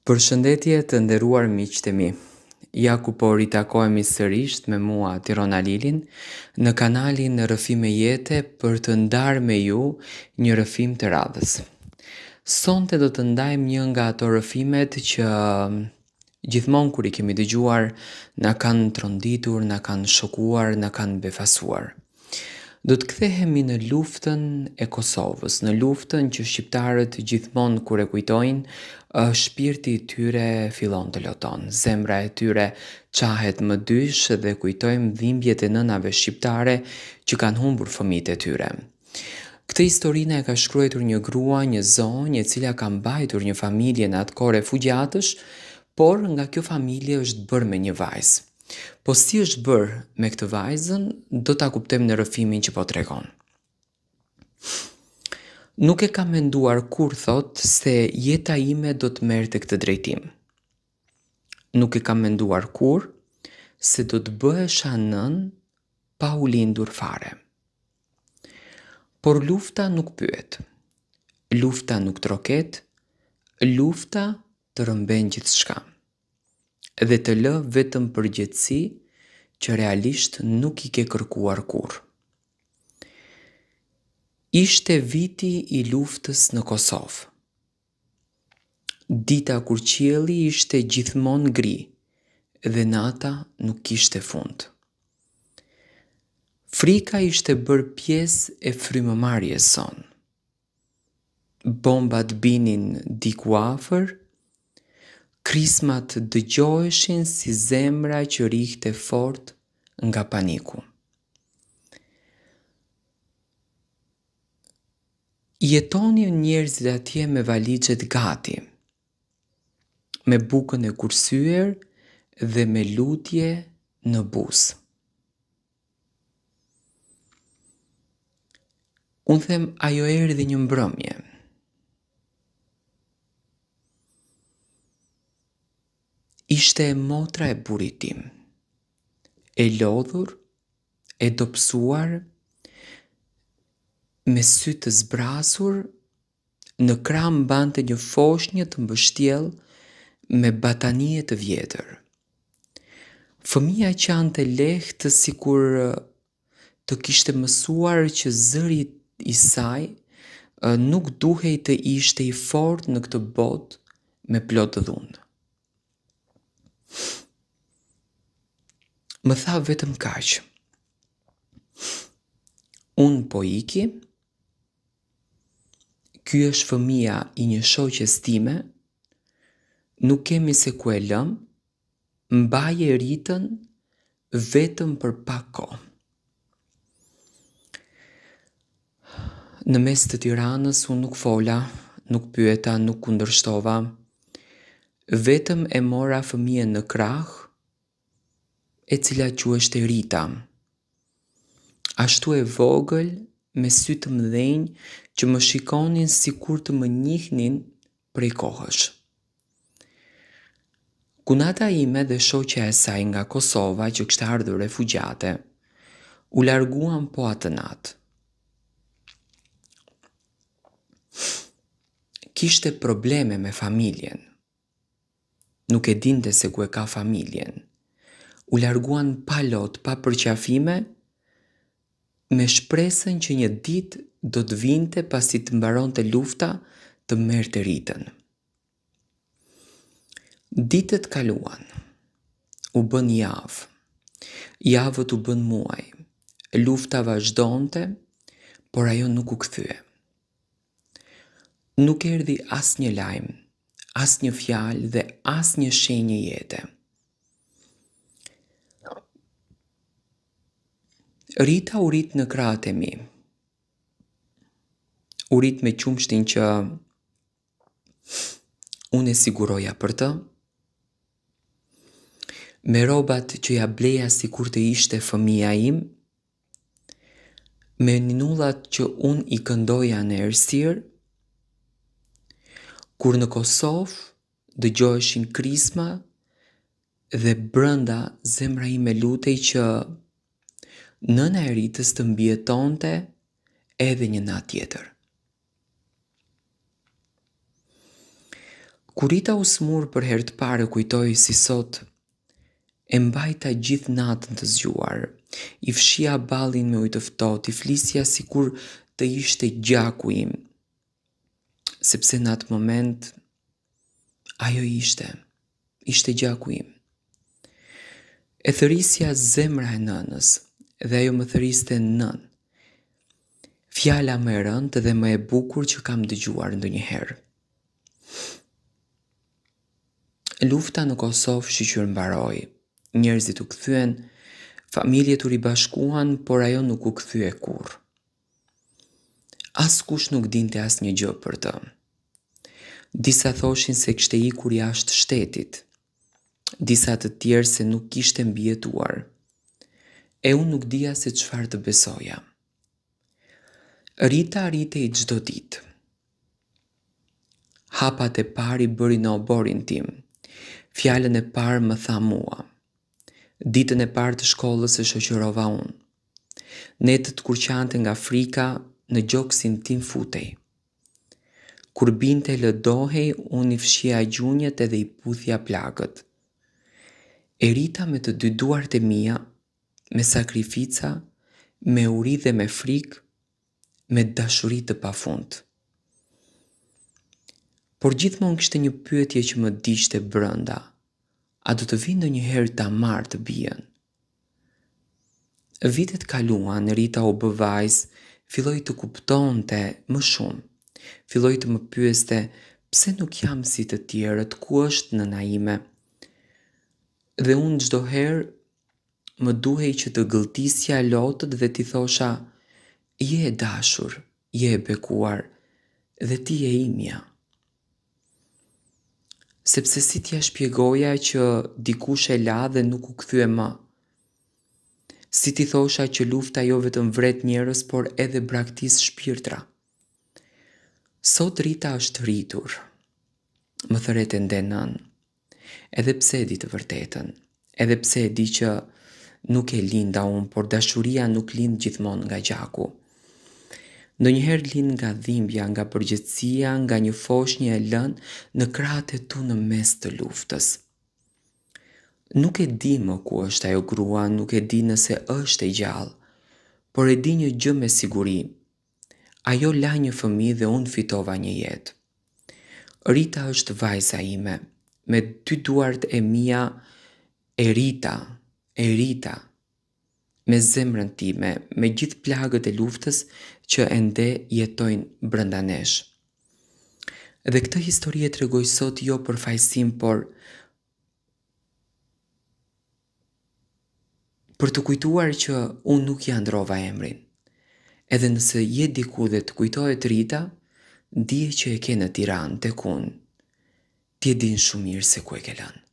Përshëndetje të nderuar miqtë e mi. Ja ku po ritakohemi sërish me mua Tirona Lilin në kanalin Rrëfime Jete për të ndarë me ju një rrëfim të radhës. Sonte do të ndajmë një nga ato rrëfimet që gjithmonë kur i kemi dëgjuar na kanë tronditur, na kanë shokuar, na kanë befasuar. Do të kthehemi në luftën e Kosovës, në luftën që shqiptarët gjithmonë kur e kujtojnë, shpirti i tyre fillon të loton, zemra e tyre qahet më dysh dhe kujtojmë dhimbjet e nënave shqiptare që kanë humbur fëmijët e tyre. Këtë historinë e ka shkruar një grua, një zonjë e cila ka mbajtur një familje në atë kohë refugjatësh, por nga kjo familje është bërë me një vajzë. Po si është bërë me këtë vajzën, do ta kuptojmë në rrëfimin që po tregon. Nuk e kam menduar kur thot se jeta ime do të merrte këtë drejtim. Nuk e kam menduar kur se do të bëhesha nën pa u lindur fare. Por lufta nuk pyet. Lufta nuk troket, lufta të rëmben gjithçka dhe të lë vetëm përgjegjësi që realisht nuk i ke kërkuar kurrë. Ishte viti i luftës në Kosovë. Dita kur qielli ishte gjithmonë gri dhe nata nuk kishte fund. Frika ishte bërë pjesë e frymëmarrjes son. Bombat binin diku afër, krismat dëgjoheshin si zemra që rihte fort nga paniku. Jetonin njerëzit atje me valixhet gati, me bukën e kursyer dhe me lutje në buzë. Unë them ajo erdhi një mbrëmje. Ishte e motra e burrit tim, e lodhur, e dobësuar, me sy të zbrasur, në krah mbante një foshnjë të mbështjell me batanie të vjetër. Fëmia qante lehtë sikur të kishte mësuar që zëri i saj nuk duhej të ishte i fortë në këtë botë me plot dhunë. Më tha vetëm kaq. Unë po iki, ky është fëmia i një shoqes time, nuk kemi se ku e lëm, mbaje ritën vetëm për pak kohë. Në mes të Tiranës unë nuk fola, nuk pyeta, nuk kundërshtova, vetëm e mora fëmijën në krah, e cila quhej Rita. Ashtu e vogël, me sy të mëdhenj që më shikonin sikur të më njihnin prej kohësh. Kunata ime dhe shoqja e saj nga Kosova që kishte ardhur refugjate, u larguan po atë natë. Kishte probleme me familjen. Nuk e dinte se ku e ka familjen. U larguan pa lot, pa përqafime, me shpresën që një ditë do të vinte pasi të mbaronte lufta të merrte Ritën. Ditët kaluan. U bën javë. Javët u bën muaj. Lufta vazhdonte, por ajo nuk u kthye. Nuk erdhi asnjë lajm, asnjë fjalë dhe asnjë shenjë jete. Rita u rit në krahët e mi. U rit me qumshtin që unë e siguroja për të, me robat që ja bleja sikur të ishte fëmia im, me ninullat që unë i këndoja në errësirë, kur në Kosovë dëgjoheshin krisma dhe brenda zemra ime lutej që nëna e Ritës të mbijetonte edhe një natë tjetër. Kur Rita u smur për herë të parë kujtoi si sot e mbajta gjithë natën të zgjuar, i fshija ballin me ujë të ftohtë, i flisja sikur të ishte gjaku im, sepse në atë moment ajo ishte gjaku im. E thërisja zemra e nënës dhe ajo më thëriste nën. Fjala më e rëndë dhe më e bukur që kam dëgjuar ndonjëherë. Lufta në Kosovë shiqur mbaroi. Njerëzit u kthyen, familjet u ribashkuan, por ajo nuk u kthye kurrë. Askush nuk dinte asnjë gjë për të. Disa thoshin se kishte ikur jashtë shtetit, disa të tjerë se nuk kishte mbijetuar. E unë nuk dija se çfarë të besoja. Rita rritej çdo ditë. Hapat e parë i bëri në oborin tim. Fjalën e parë më tha mua. Ditën e parë të shkollës e shoqërova unë. Netët kur qante nga frika, në gjoksin tim futej. Kur binte lëdohej, unë i fshija gjunjët edhe i puthja plagët. E rita me të dy duart e mia, me sakrifica, me uri dhe me frikë, me dashuri të pafund. Por gjithmonë kishte një pyetje që më diqte brenda. A do të vi ndonjëherë ta marr të bien? Vitet kaluan, Rita u bë vajzë, filloi të kuptonte më shumë. Filloi të më pyeste pse nuk jam si të tjerët, ku është nëna ime. Dhe unë çdo herë më duhej që të gëlltisja lotët dhe t'i thosha, je e dashur, je e bekuar, dhe ti je imja. Sepse si t'ja shpjegoja që dikush e la dhe nuk u kthye më. Si t'i thosha që lufta jo vetëm vret njerëz, por edhe braktis shpirtra. Sot Rita është rritur. Më thëret ende nën. Edhe pse e di të vërtetën. Edhe pse e di që nuk e linda unë, por dashuria nuk lind gjithmonë nga gjaku. Ndonjëherë lind nga dhimbja, nga përgjithësia, nga një foshnjë e lënë në krahët e tu në mes të luftës. Nuk e di më ku është ajo grua, nuk e di nëse është e gjallë, por e di një gjë me siguri. Ajo la një fëmijë dhe unë fitova një jetë. Rita është vajza ime, me dy duart e mia, e Rita, me zemrën time, me gjithë plagët e luftës që ende jetojnë brenda nesh. Dhe këtë histori e tregoj sot jo për fajsim, por për të kujtuar që unë nuk ja ndrova emrin. Edhe nëse je diku dhe të kujtohet Rita, dije që e ke në Tiranë tek unë. Ti e din shumë mirë se ku e ke lënë.